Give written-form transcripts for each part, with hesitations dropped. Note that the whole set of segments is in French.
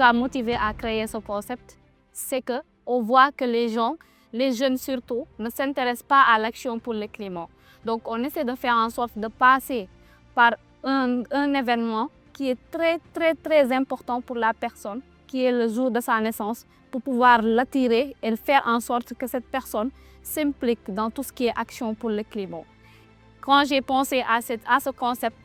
nous a motivés à créer ce concept, c'est qu'on voit que les jeunes surtout, ne s'intéressent pas à l'action pour le climat. Donc, on essaie de faire en sorte de passer par un événement qui est très, très, très important pour la personne, qui est le jour de sa naissance, pour pouvoir l'attirer et faire en sorte que cette personne s'implique dans tout ce qui est action pour le climat. Quand j'ai pensé à ce concept,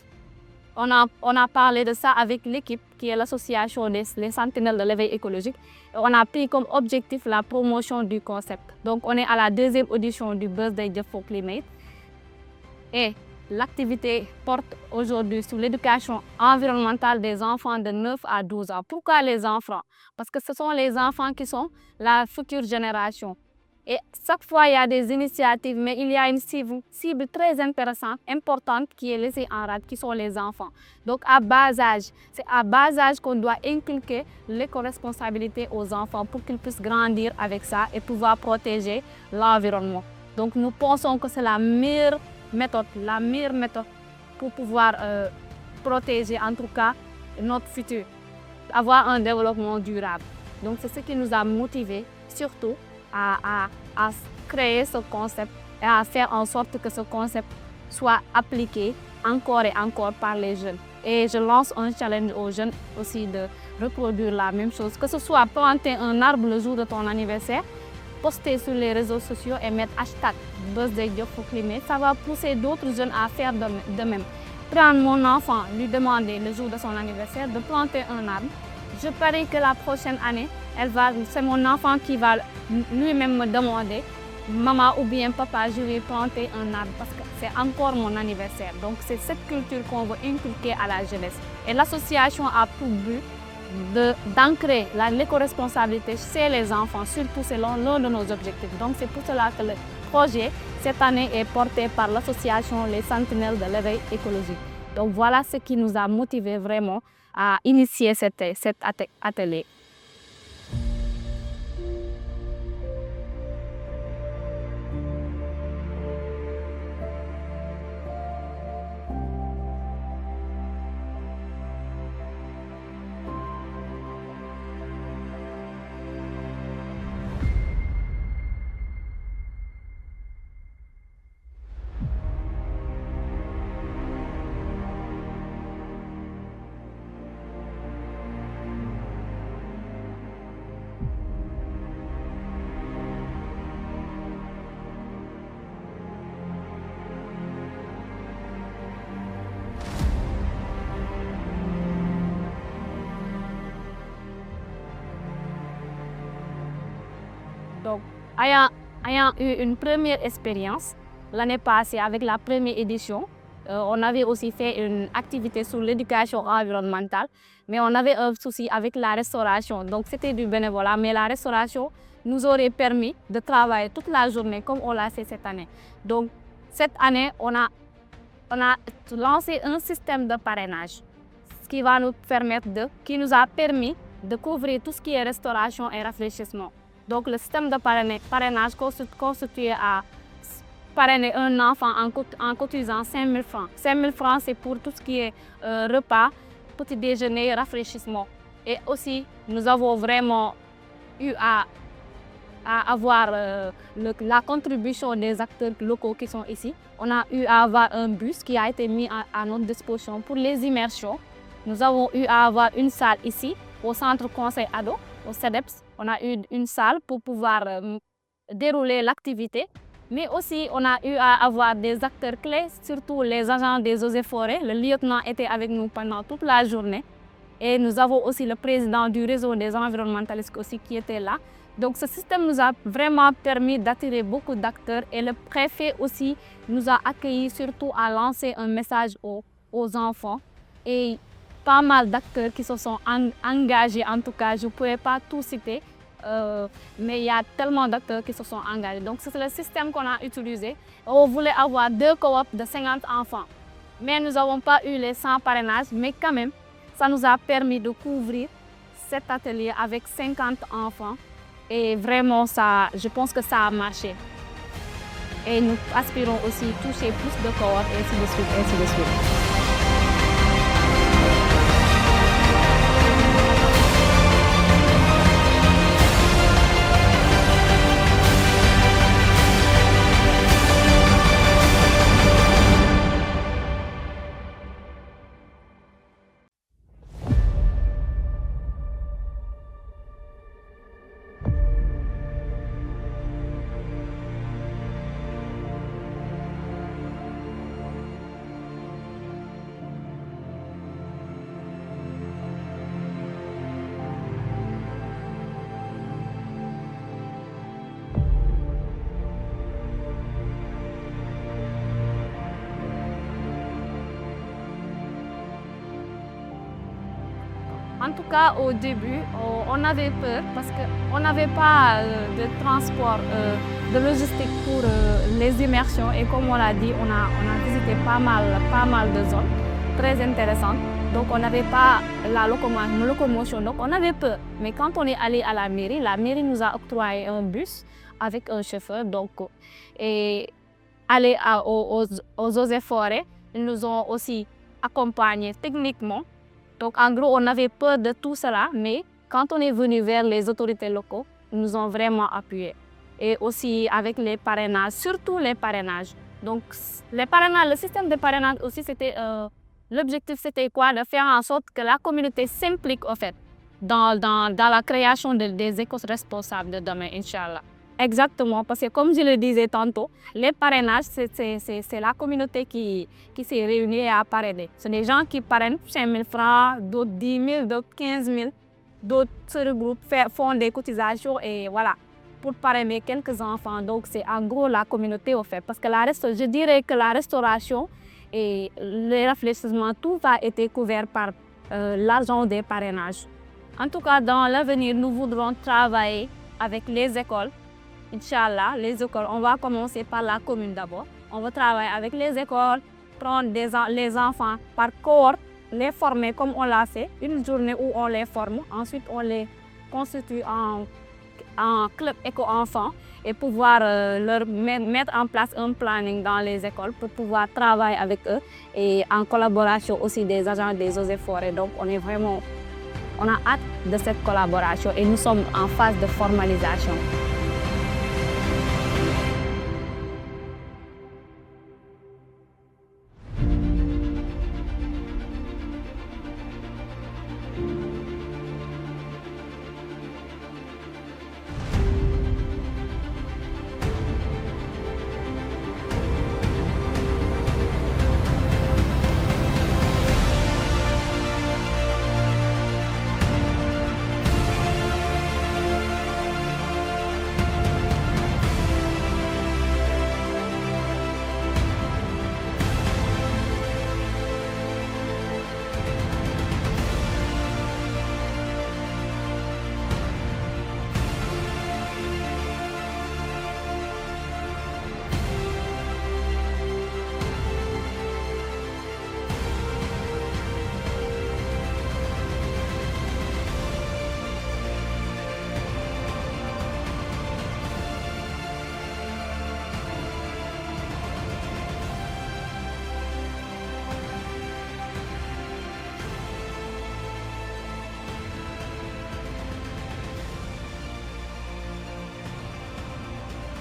on a parlé de ça avec l'équipe qui est l'association des Sentinelles de l'éveil écologique. Et on a pris comme objectif la promotion du concept. Donc on est à la deuxième audition du Birthday Jëf for Climate. Et l'activité porte aujourd'hui sur l'éducation environnementale des enfants de 9 à 12 ans. Pourquoi les enfants? Parce que ce sont les enfants qui sont la future génération. Et chaque fois, il y a des initiatives, mais il y a une cible très intéressante, importante, qui est laissée en rade, qui sont les enfants. Donc, c'est à bas âge qu'on doit inculquer l'éco-responsabilité aux enfants pour qu'ils puissent grandir avec ça et pouvoir protéger l'environnement. Donc, nous pensons que c'est la meilleure méthode pour pouvoir protéger, en tout cas, notre futur, avoir un développement durable. Donc, c'est ce qui nous a motivés, surtout, à créer ce concept et à faire en sorte que ce concept soit appliqué encore et encore par les jeunes. Et je lance un challenge aux jeunes aussi de reproduire la même chose, que ce soit planter un arbre le jour de ton anniversaire, poster sur les réseaux sociaux et mettre hashtag Birthday Jëf for Climate. Ça va pousser d'autres jeunes à faire de même. Prendre mon enfant, lui demander le jour de son anniversaire de planter un arbre. Je parie que la prochaine année, c'est mon enfant qui va lui-même me demander, maman ou bien papa, je vais planter un arbre parce que c'est encore mon anniversaire. Donc c'est cette culture qu'on veut inculquer à la jeunesse. Et l'association a pour but d'ancrer l'éco-responsabilité chez les enfants, surtout c'est l'un de nos objectifs. Donc c'est pour cela que le projet cette année est porté par l'association Les Sentinelles de l'éveil écologique. Donc voilà ce qui nous a motivés vraiment à initier cet atelier. Donc, ayant eu une première expérience l'année passée avec la première édition, on avait aussi fait une activité sur l'éducation environnementale, mais on avait un souci avec la restauration. Donc, c'était du bénévolat, mais la restauration nous aurait permis de travailler toute la journée comme on l'a fait cette année. Donc, cette année, on a lancé un système de parrainage, qui nous a permis de couvrir tout ce qui est restauration et rafraîchissement. Donc, le système de parrainage constitué à parrainer un enfant en cotisant 5 000 francs. 5 000 francs, c'est pour tout ce qui est repas, petit déjeuner, rafraîchissement. Et aussi, nous avons vraiment eu à avoir la contribution des acteurs locaux qui sont ici. On a eu à avoir un bus qui a été mis à notre disposition pour les immersions. Nous avons eu à avoir une salle ici, au Centre Conseil Ado, au CEDEPS. On a eu une salle pour pouvoir dérouler l'activité. Mais aussi, on a eu à avoir des acteurs clés, surtout les agents des eaux et forêts. Le lieutenant était avec nous pendant toute la journée. Et nous avons aussi le président du réseau des environnementalistes aussi qui était là. Donc ce système nous a vraiment permis d'attirer beaucoup d'acteurs et le préfet aussi nous a accueillis surtout à lancer un message aux enfants. Et pas mal d'acteurs qui se sont engagés, en tout cas, je ne pouvais pas tout citer, mais il y a tellement d'acteurs qui se sont engagés. Donc c'est le système qu'on a utilisé. On voulait avoir 2 coops de 50 enfants, mais nous n'avons pas eu les 100 parrainages, mais quand même, ça nous a permis de couvrir cet atelier avec 50 enfants. Et vraiment, je pense que ça a marché. Et nous aspirons aussi à toucher plus de cohortes, et ainsi de suite, ainsi de suite. En tout cas, au début, on avait peur parce qu'on n'avait pas de transport, de logistique pour les immersions. Et comme on l'a dit, on a visité pas mal de zones très intéressantes. Donc, on n'avait pas la locomotion. Donc, on avait peur. Mais quand on est allé à la mairie nous a octroyé un bus avec un chauffeur. Donc, et aller aux eaux et forêts, ils nous ont aussi accompagnés techniquement. Donc, en gros, on avait peur de tout cela, mais quand on est venu vers les autorités locales, ils nous ont vraiment appuyés. Et aussi avec les parrainages, surtout les parrainages. Donc, le système de parrainage aussi, l'objectif, c'était quoi? De faire en sorte que la communauté s'implique, en fait, dans la création des éco-responsables de demain, Inch'Allah. Exactement, parce que comme je le disais tantôt, les parrainages, c'est la communauté qui s'est réunie et a parrainé. Ce sont des gens qui parrainent 5 000 francs, d'autres 10 000, d'autres 15 000, d'autres se regroupent, font des cotisations et voilà, pour parrainer quelques enfants. Donc c'est en gros la communauté au fait. Parce que je dirais que la restauration et les réfléchissements, tout va être couvert par l'argent des parrainages. En tout cas, dans l'avenir, nous voudrons travailler avec les écoles. Inch'Allah, les écoles, on va commencer par la commune d'abord. On va travailler avec les écoles, prendre les enfants par corps, les former comme on l'a fait, une journée où on les forme. Ensuite, on les constitue en club éco-enfants et pouvoir leur mettre en place un planning dans les écoles pour pouvoir travailler avec eux et en collaboration aussi des agents des eaux et forêts. Donc, on a hâte de cette collaboration et nous sommes en phase de formalisation.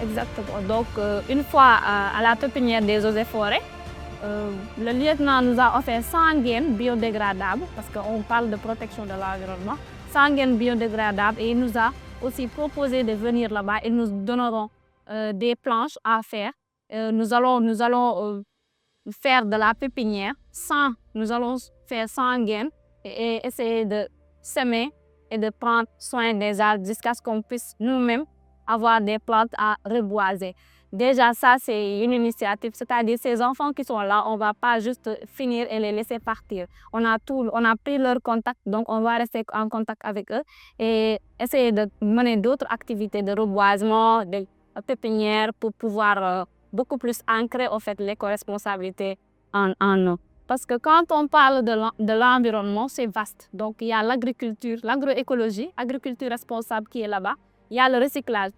Exactement. Donc, une fois à la pépinière des eaux et forêts, le lieutenant nous a offert 100 gaines biodégradables, parce qu'on parle de protection de l'environnement, 100 gaines biodégradables, et il nous a aussi proposé de venir là-bas. Ils nous donneront des planches à faire. Nous allons faire de la pépinière nous allons faire 100 gaines et essayer de semer et de prendre soin des arbres jusqu'à ce qu'on puisse nous-mêmes avoir des plantes à reboiser. Déjà, ça, c'est une initiative, c'est-à-dire ces enfants qui sont là, on ne va pas juste finir et les laisser partir. On a pris leur contact, donc on va rester en contact avec eux et essayer de mener d'autres activités de reboisement, de pépinière pour pouvoir beaucoup plus ancrer en fait, l'éco-responsabilité en nous. Parce que quand on parle de l'environnement, c'est vaste. Donc, il y a l'agriculture, l'agroécologie, agriculture responsable qui est là-bas. Il y a le recyclage.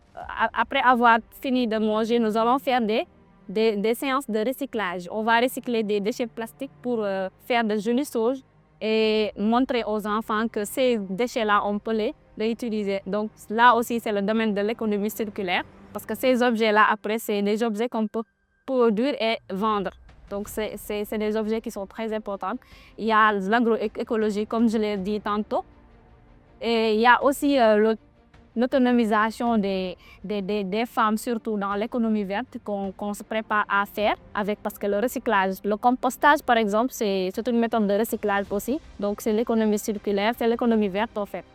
Après avoir fini de manger, nous allons faire des séances de recyclage. On va recycler des déchets plastiques pour faire de jolies choses et montrer aux enfants que ces déchets-là, on peut les réutiliser. Donc là aussi, c'est le domaine de l'économie circulaire parce que ces objets-là, après, c'est des objets qu'on peut produire et vendre. Donc, c'est des objets qui sont très importants. Il y a l'agroécologie, comme je l'ai dit tantôt. Et il y a aussi l'autonomisation des femmes, surtout dans l'économie verte, qu'on se prépare à faire parce que le recyclage, le compostage par exemple, c'est une méthode de recyclage aussi. Donc c'est l'économie circulaire, c'est l'économie verte en fait.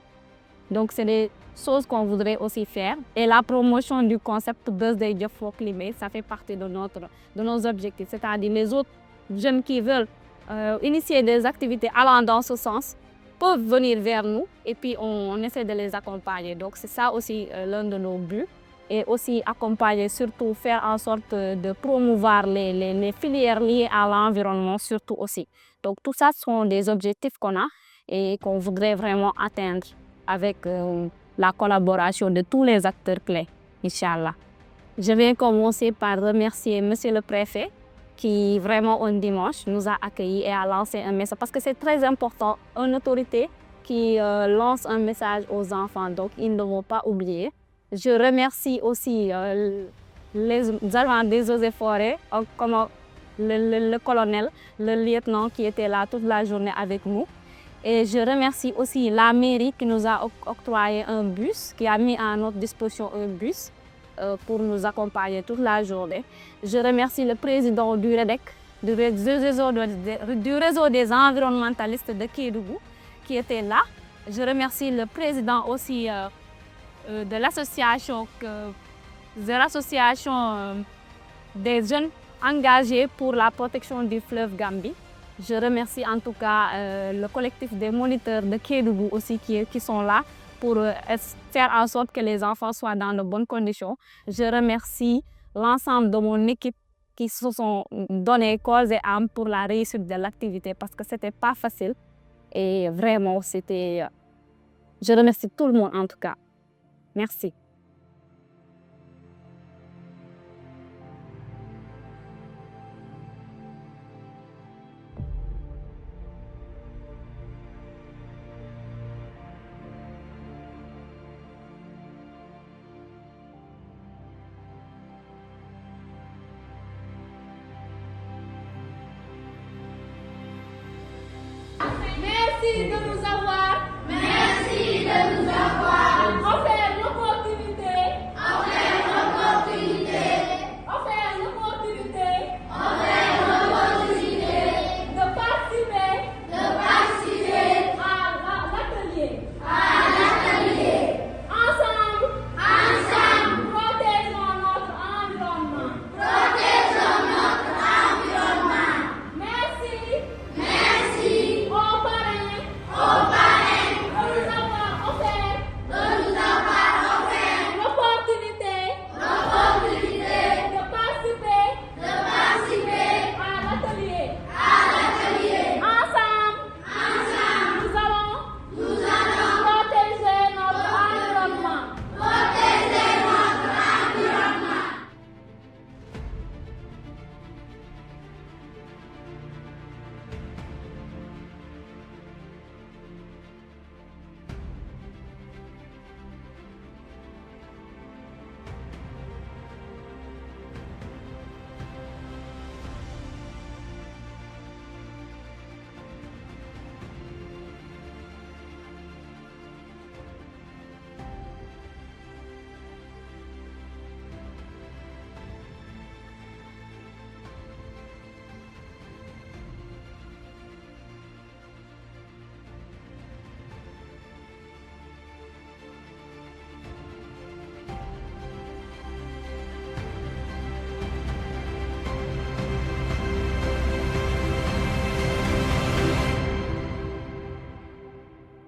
Donc c'est des choses qu'on voudrait aussi faire. Et la promotion du concept Birthday Job for Climate, ça fait partie de nos objectifs. C'est-à-dire les autres jeunes qui veulent initier des activités allant dans ce sens, peuvent venir vers nous et puis on essaie de les accompagner. Donc c'est ça aussi l'un de nos buts. Et aussi accompagner, surtout faire en sorte de promouvoir les filières liées à l'environnement, surtout aussi. Donc tout ça sont des objectifs qu'on a et qu'on voudrait vraiment atteindre avec la collaboration de tous les acteurs clés, Inch'Allah. Je vais commencer par remercier Monsieur le Préfet qui vraiment un dimanche nous a accueillis et a lancé un message parce que c'est très important, une autorité qui lance un message aux enfants, donc ils ne vont pas oublier. Je remercie aussi les agents des eaux et forêts, comme le colonel, le lieutenant qui était là toute la journée avec nous. Et je remercie aussi la mairie qui nous a octroyé un bus, qui a mis à notre disposition un bus pour nous accompagner toute la journée. Je remercie le président du REDEC, du réseau des environnementalistes de Kédougou, qui était là. Je remercie le président aussi de l'association des jeunes engagés pour la protection du fleuve Gambie. Je remercie en tout cas le collectif des moniteurs de Kédougou aussi qui sont là pour faire en sorte que les enfants soient dans de bonnes conditions. Je remercie l'ensemble de mon équipe qui se sont donné corps et âme pour la réussite de l'activité parce que ce n'était pas facile et vraiment c'était... Je remercie tout le monde en tout cas. Merci. Merci de nous